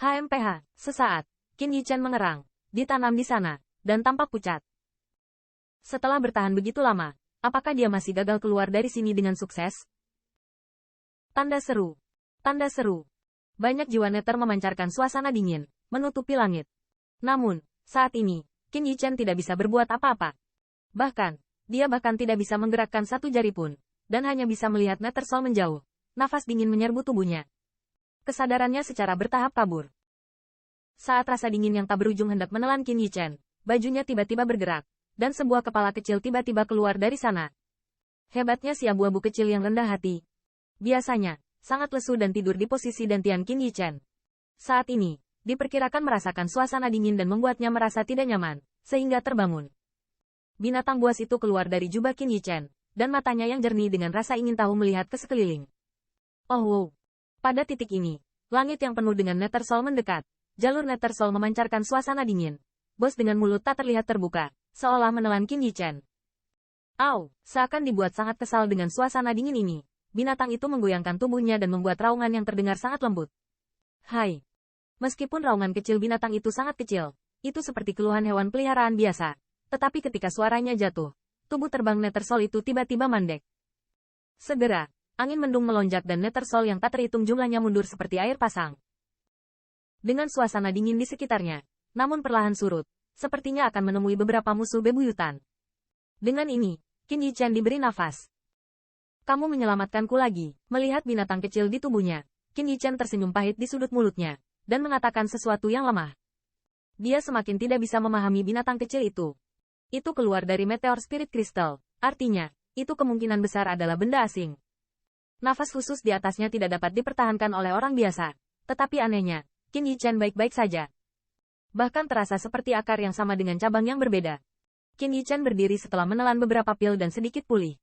HMPH, sesaat, Qin Yichen mengerang, ditanam di sana, dan tampak pucat. Setelah bertahan begitu lama, apakah dia masih gagal keluar dari sini dengan sukses? Tanda seru. Tanda seru. Banyak jiwa neter memancarkan suasana dingin, menutupi langit. Namun, saat ini, Qin Yichen tidak bisa berbuat apa-apa. Bahkan, dia bahkan tidak bisa menggerakkan satu jari pun, dan hanya bisa melihat Nether Soul menjauh. Nafas dingin menyerbu tubuhnya. Kesadarannya secara bertahap kabur. Saat rasa dingin yang tak berujung hendak menelan Qin Yichen, bajunya tiba-tiba bergerak, dan sebuah kepala kecil tiba-tiba keluar dari sana. Hebatnya si abu-abu kecil yang rendah hati. Biasanya, sangat lesu dan tidur di posisi dantian Qin Yichen. Saat ini, diperkirakan merasakan suasana dingin dan membuatnya merasa tidak nyaman, sehingga terbangun. Binatang buas itu keluar dari jubah Qin Yichen, dan matanya yang jernih dengan rasa ingin tahu melihat ke sekeliling. Oh wow. Pada titik ini, langit yang penuh dengan Nether Soul mendekat. Jalur Nether Soul memancarkan suasana dingin. Bos dengan mulut tak terlihat terbuka, seolah menelan Qin Yichen. Au, seakan dibuat sangat kesal dengan suasana dingin ini. Binatang itu menggoyangkan tubuhnya dan membuat raungan yang terdengar sangat lembut. Hai. Meskipun raungan kecil binatang itu sangat kecil, itu seperti keluhan hewan peliharaan biasa. Tetapi ketika suaranya jatuh, tubuh terbang Nether Soul itu tiba-tiba mandek. Segera, angin mendung melonjak dan Nether Soul yang tak terhitung jumlahnya mundur seperti air pasang. Dengan suasana dingin di sekitarnya, namun perlahan surut, sepertinya akan menemui beberapa musuh bebuyutan. Dengan ini, Qin Yichen diberi nafas. Kamu menyelamatkanku lagi. Melihat binatang kecil di tubuhnya, Qin Yichen tersenyum pahit di sudut mulutnya, dan mengatakan sesuatu yang lemah. Dia semakin tidak bisa memahami binatang kecil itu. Itu keluar dari meteor spirit crystal, artinya, itu kemungkinan besar adalah benda asing. Nafas khusus di atasnya tidak dapat dipertahankan oleh orang biasa, tetapi anehnya, Qin Yichen baik-baik saja. Bahkan terasa seperti akar yang sama dengan cabang yang berbeda. Qin Yichen berdiri setelah menelan beberapa pil dan sedikit pulih.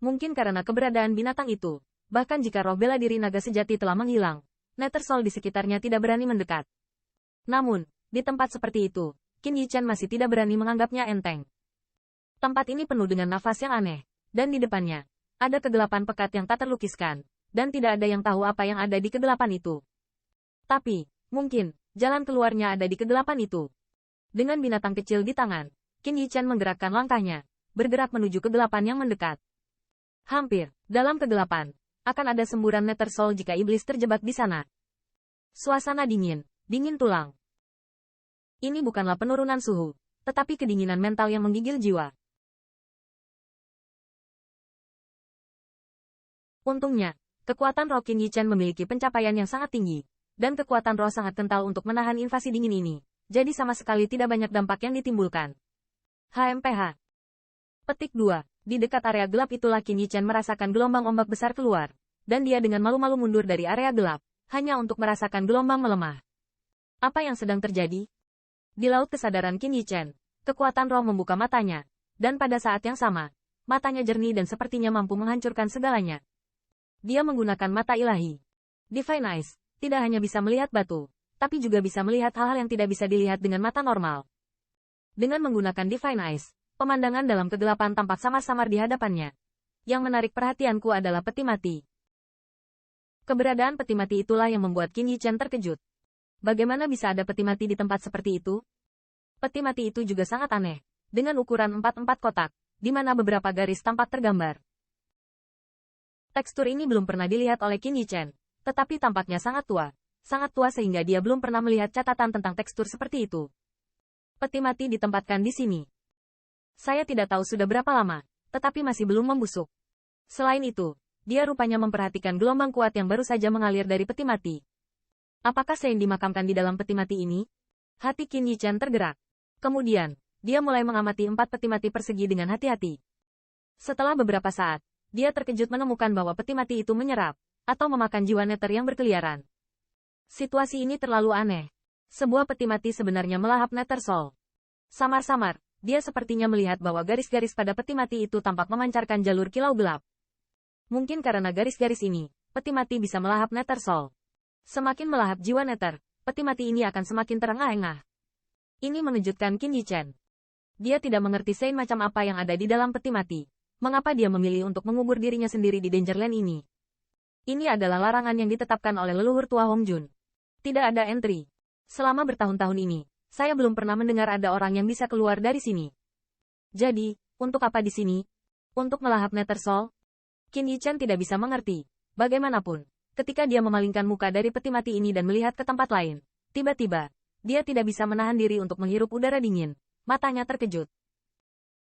Mungkin karena keberadaan binatang itu, bahkan jika roh bela diri naga sejati telah menghilang, Nether Soul di sekitarnya tidak berani mendekat. Namun, di tempat seperti itu, Qin Yichen masih tidak berani menganggapnya enteng. Tempat ini penuh dengan nafas yang aneh, dan di depannya, ada kegelapan pekat yang tak terlukiskan, dan tidak ada yang tahu apa yang ada di kegelapan itu. Tapi, mungkin, jalan keluarnya ada di kegelapan itu. Dengan binatang kecil di tangan, Qin Yichen menggerakkan langkahnya, bergerak menuju kegelapan yang mendekat. Hampir, dalam kegelapan, akan ada semburan Nether Soul jika iblis terjebak di sana. Suasana dingin, dingin tulang. Ini bukanlah penurunan suhu, tetapi kedinginan mental yang menggigil jiwa. Untungnya, kekuatan roh Qin Yichen memiliki pencapaian yang sangat tinggi, dan kekuatan roh sangat kental untuk menahan invasi dingin ini, jadi sama sekali tidak banyak dampak yang ditimbulkan. HMPH. Petik 2. Di dekat area gelap itulah Qin Yichen merasakan gelombang ombak besar keluar, dan dia dengan malu-malu mundur dari area gelap, hanya untuk merasakan gelombang melemah. Apa yang sedang terjadi? Di laut kesadaran Qin Yichen, kekuatan roh membuka matanya, dan pada saat yang sama, matanya jernih dan sepertinya mampu menghancurkan segalanya. Dia menggunakan mata ilahi. Divine Eyes, tidak hanya bisa melihat batu, tapi juga bisa melihat hal-hal yang tidak bisa dilihat dengan mata normal. Dengan menggunakan Divine Eyes, pemandangan dalam kegelapan tampak samar-samar di hadapannya. Yang menarik perhatianku adalah peti mati. Keberadaan peti mati itulah yang membuat Qin Yichen terkejut. Bagaimana bisa ada peti mati di tempat seperti itu? Peti mati itu juga sangat aneh, dengan ukuran 4-4 kotak, di mana beberapa garis tampak tergambar. Tekstur ini belum pernah dilihat oleh Qin Yichen, tetapi tampaknya sangat tua sehingga dia belum pernah melihat catatan tentang tekstur seperti itu. Peti mati ditempatkan di sini. Saya tidak tahu sudah berapa lama, tetapi masih belum membusuk. Selain itu, dia rupanya memperhatikan gelombang kuat yang baru saja mengalir dari peti mati. Apakah Sein dimakamkan di dalam peti mati ini? Hati Qin Yichen tergerak. Kemudian, dia mulai mengamati 4 peti mati persegi dengan hati-hati. Setelah beberapa saat, dia terkejut menemukan bahwa peti mati itu menyerap, atau memakan jiwa Nether yang berkeliaran. Situasi ini terlalu aneh. Sebuah peti mati sebenarnya melahap Nether Soul. Samar-samar, dia sepertinya melihat bahwa garis-garis pada peti mati itu tampak memancarkan jalur kilau gelap. Mungkin karena garis-garis ini, peti mati bisa melahap Nether Soul. Semakin melahap jiwa Nether, peti mati ini akan semakin terengah-engah. Ini menunjukkan Qin Yichen. Dia tidak mengerti Sein macam apa yang ada di dalam peti mati. Mengapa dia memilih untuk mengubur dirinya sendiri di Dangerland ini? Ini adalah larangan yang ditetapkan oleh leluhur tua Hong Jun. Tidak ada entry. Selama bertahun-tahun ini, saya belum pernah mendengar ada orang yang bisa keluar dari sini. Jadi, untuk apa di sini? Untuk melahap Nethersoul? Qin Yichen tidak bisa mengerti. Bagaimanapun, ketika dia memalingkan muka dari peti mati ini dan melihat ke tempat lain, tiba-tiba, dia tidak bisa menahan diri untuk menghirup udara dingin. Matanya terkejut.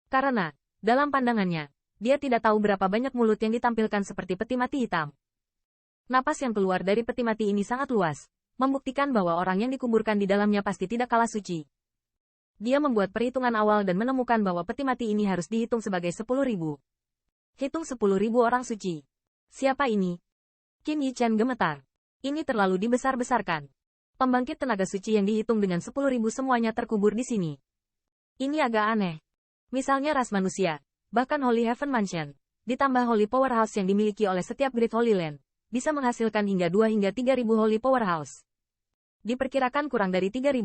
Karena, dalam pandangannya, dia tidak tahu berapa banyak mulut yang ditampilkan seperti peti mati hitam. Napas yang keluar dari peti mati ini sangat luas, membuktikan bahwa orang yang dikuburkan di dalamnya pasti tidak kalah suci. Dia membuat perhitungan awal dan menemukan bahwa peti mati ini harus dihitung sebagai 10.000. Hitung 10.000 orang suci. Siapa ini? Qin Yichen gemetar. Ini terlalu dibesar-besarkan. Pembangkit tenaga suci yang dihitung dengan 10.000 semuanya terkubur di sini. Ini agak aneh. Misalnya ras manusia, bahkan Holy Heaven Mansion, ditambah Holy Powerhouse yang dimiliki oleh setiap Great Holy Land, bisa menghasilkan hingga 2 hingga 3.000 Holy Powerhouse. Diperkirakan kurang dari 3.000.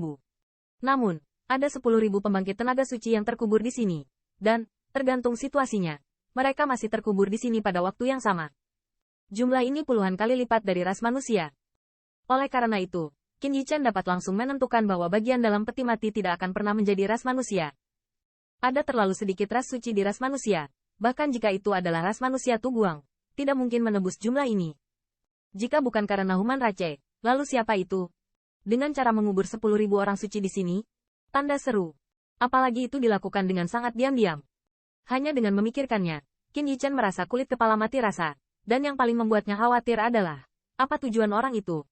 Namun, ada 10.000 pembangkit tenaga suci yang terkubur di sini. Dan, tergantung situasinya, mereka masih terkubur di sini pada waktu yang sama. Jumlah ini puluhan kali lipat dari ras manusia. Oleh karena itu, Qin Yichen dapat langsung menentukan bahwa bagian dalam peti mati tidak akan pernah menjadi ras manusia. Ada terlalu sedikit ras suci di ras manusia, bahkan jika itu adalah ras manusia Tuguang, tidak mungkin menembus jumlah ini. Jika bukan karena Human Rache, lalu siapa itu? Dengan cara mengubur 10.000 orang suci di sini? Tanda seru. Apalagi itu dilakukan dengan sangat diam-diam. Hanya dengan memikirkannya, Qin Yichen merasa kulit kepala mati rasa, dan yang paling membuatnya khawatir adalah, apa tujuan orang itu?